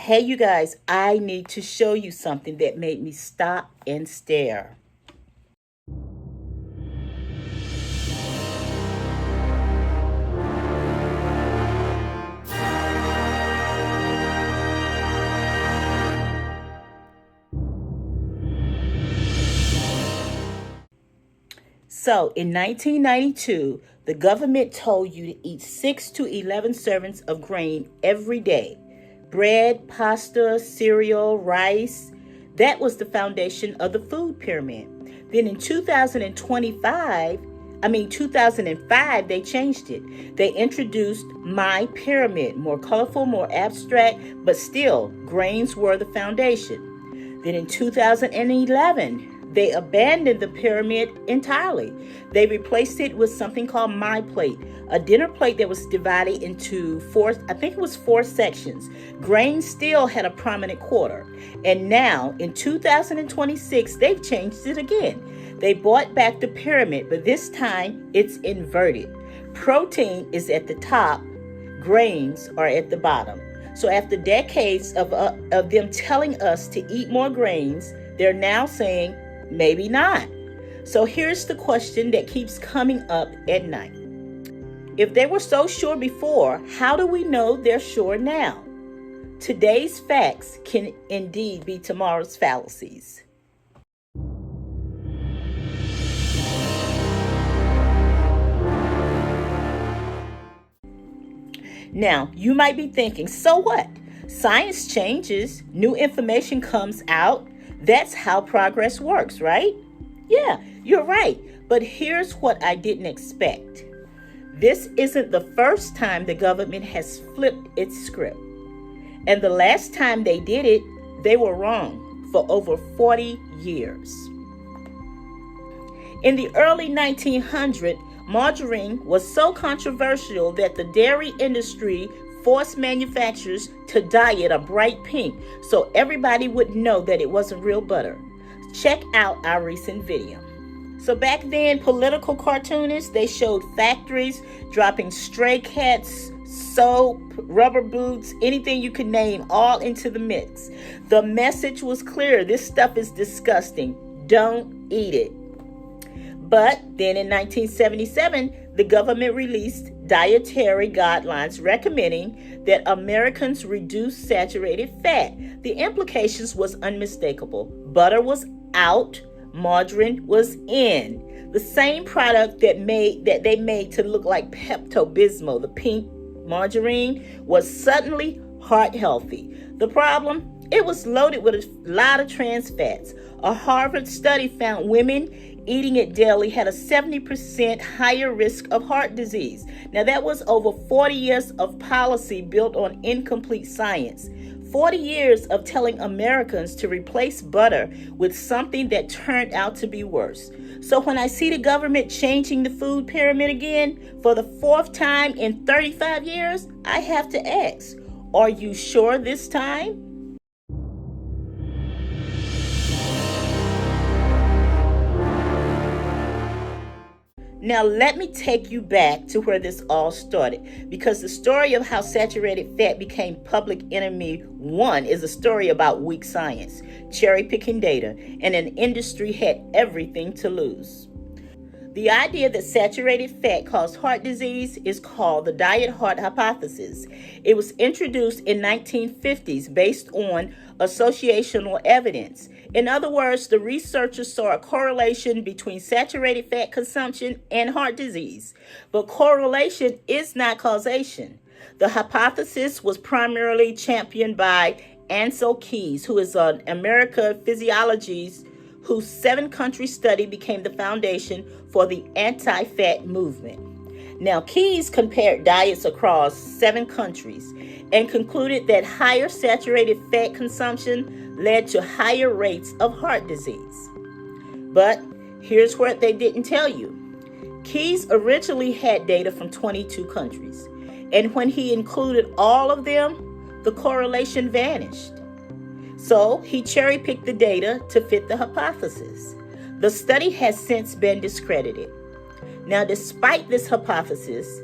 Hey, you guys, I need to show you something that made me stop and stare. So, in 1992, the government told you to eat 6 to 11 servings of grain every day. Bread, pasta, cereal, rice. That was the foundation of the food pyramid. Then in 2005, they changed it. They introduced My Pyramid, more colorful, more abstract, but still, grains were the foundation. Then in 2011, they abandoned the pyramid entirely. They replaced it with something called MyPlate, a dinner plate that was divided into four sections. Grain still had a prominent quarter. And now, in 2026, they've changed it again. They brought back the pyramid, but this time it's inverted. Protein is at the top, grains are at the bottom. So after decades of them telling us to eat more grains, they're now saying, maybe not. So here's the question that keeps coming up at night. If they were so sure before, how do we know they're sure now? Today's facts can indeed be tomorrow's fallacies. Now, you might be thinking, so what? Science changes, new information comes out. That's how progress works, right? Yeah, you're right. But here's what I didn't expect. This isn't the first time the government has flipped its script. And the last time they did it, they were wrong for over 40 years. In the early 1900s, margarine was so controversial that the dairy industry forced manufacturers to dye it a bright pink so everybody would know that it wasn't real butter. Check out our recent video. So back then, political cartoonists, they showed factories dropping stray cats, soap, rubber boots, anything you could name, all into the mix. The message was clear. This stuff is disgusting. Don't eat it. But then in 1977, the government released Dietary Guidelines recommending that Americans reduce saturated fat. The implications was unmistakable. Butter was out, margarine was in. The same product that they made to look like Pepto-Bismol, the pink margarine, was suddenly heart healthy. The problem? It was loaded with a lot of trans fats. A Harvard study found women eating it daily had a 70% higher risk of heart disease. Now that was over 40 years of policy built on incomplete science. 40 years of telling Americans to replace butter with something that turned out to be worse. So when I see the government changing the food pyramid again for the fourth time in 35 years, I have to ask, are you sure this time? Now, let me take you back to where this all started, because the story of how saturated fat became public enemy one is a story about weak science, cherry-picking data, and an industry had everything to lose. The idea that saturated fat caused heart disease is called the diet heart hypothesis. It was introduced in 1950s based on associational evidence. In other words, the researchers saw a correlation between saturated fat consumption and heart disease. But correlation is not causation. The hypothesis was primarily championed by Ancel Keys, who is an American physiologist whose 7-country study became the foundation for the anti-fat movement. Now, Keys compared diets across 7 countries and concluded that higher saturated fat consumption led to higher rates of heart disease. But here's what they didn't tell you. Keys originally had data from 22 countries, and when he included all of them, the correlation vanished. So he cherry-picked the data to fit the hypothesis. The study has since been discredited. Now, despite this hypothesis,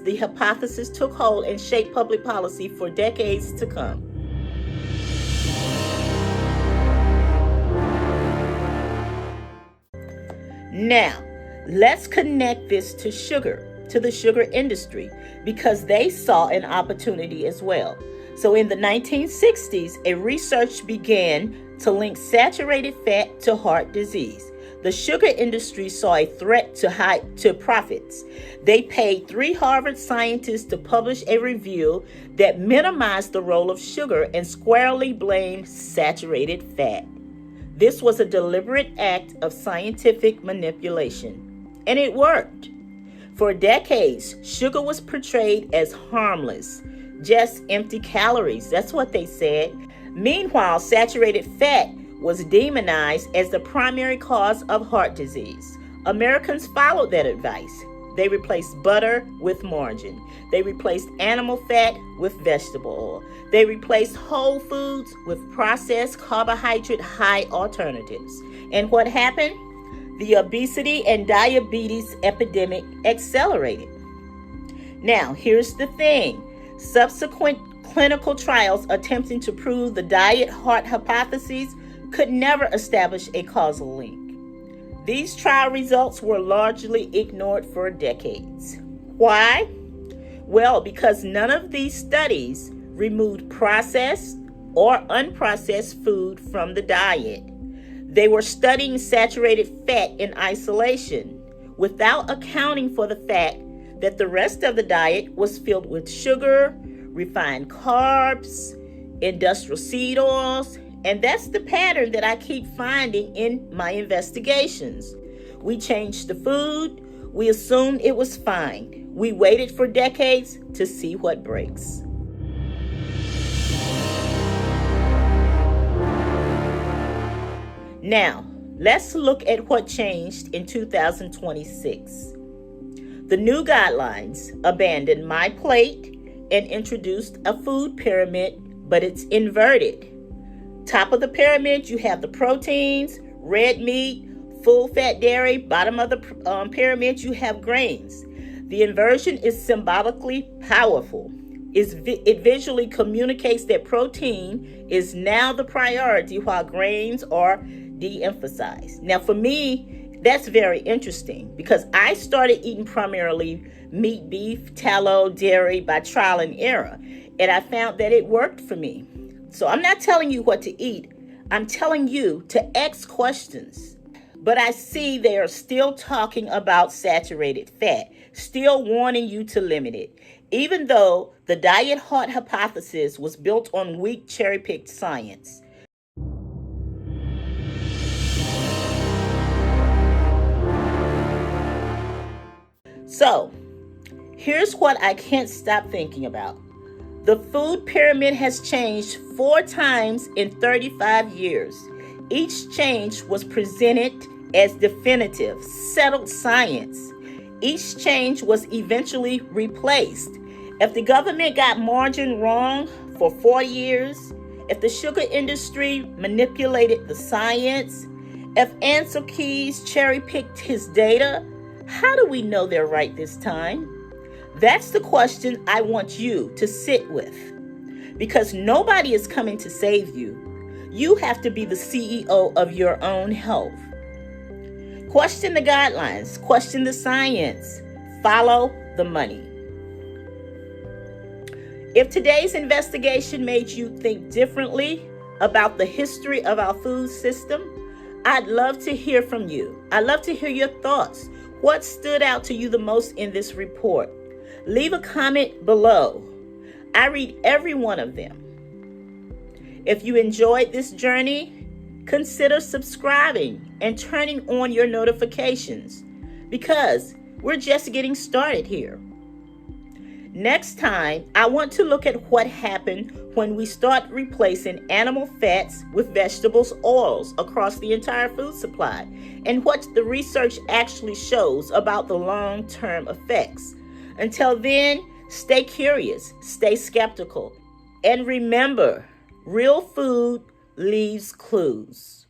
the hypothesis took hold and shaped public policy for decades to come. Now, let's connect this to sugar, to the sugar industry, because they saw an opportunity as well. So in the 1960s, a research began to link saturated fat to heart disease. The sugar industry saw a threat to profits. They paid 3 Harvard scientists to publish a review that minimized the role of sugar and squarely blamed saturated fat. This was a deliberate act of scientific manipulation, and it worked. For decades, sugar was portrayed as harmless, just empty calories. That's what they said. Meanwhile, saturated fat was demonized as the primary cause of heart disease. Americans followed that advice. They replaced butter with margarine. They replaced animal fat with vegetable oil. They replaced whole foods with processed carbohydrate-high alternatives. And what happened? The obesity and diabetes epidemic accelerated. Now, here's the thing. Subsequent clinical trials attempting to prove the diet-heart hypotheses could never establish a causal link. These trial results were largely ignored for decades. Why? Well, because none of these studies removed processed or unprocessed food from the diet. They were studying saturated fat in isolation, without accounting for the fact that the rest of the diet was filled with sugar, refined carbs, industrial seed oils, and that's the pattern that I keep finding in my investigations. We changed the food. We assumed it was fine. We waited for decades to see what breaks. Now, let's look at what changed in 2026. The new guidelines abandoned MyPlate and introduced a food pyramid, but it's inverted. Top of the pyramid, you have the proteins, red meat, full fat dairy. Bottom of the pyramid, you have grains. The inversion is symbolically powerful. It visually communicates that protein is now the priority while grains are de-emphasized. Now, for me, that's very interesting because I started eating primarily meat, beef, tallow, dairy by trial and error, and I found that it worked for me. So I'm not telling you what to eat. I'm telling you to ask questions. But I see they are still talking about saturated fat, still warning you to limit it, even though the diet heart hypothesis was built on weak cherry-picked science. So, here's what I can't stop thinking about. The food pyramid has changed 4 times in 35 years. Each change was presented as definitive, settled science. Each change was eventually replaced. If the government got margarine wrong for 4 years, if the sugar industry manipulated the science, if Ansel Keys cherry-picked his data, how do we know they're right this time? That's the question I want you to sit with. Because nobody is coming to save you. You have to be the CEO of your own health. Question the guidelines. Question the science. Follow the money. If today's investigation made you think differently about the history of our food system, I'd love to hear from you. I'd love to hear your thoughts. What stood out to you the most in this report? Leave a comment below. I read every one of them. If you enjoyed this journey, consider subscribing and turning on your notifications because we're just getting started here. Next time, I want to look at what happened when we start replacing animal fats with vegetables oils across the entire food supply and what the research actually shows about the long-term effects. Until then, stay curious, stay skeptical, and remember, real food leaves clues.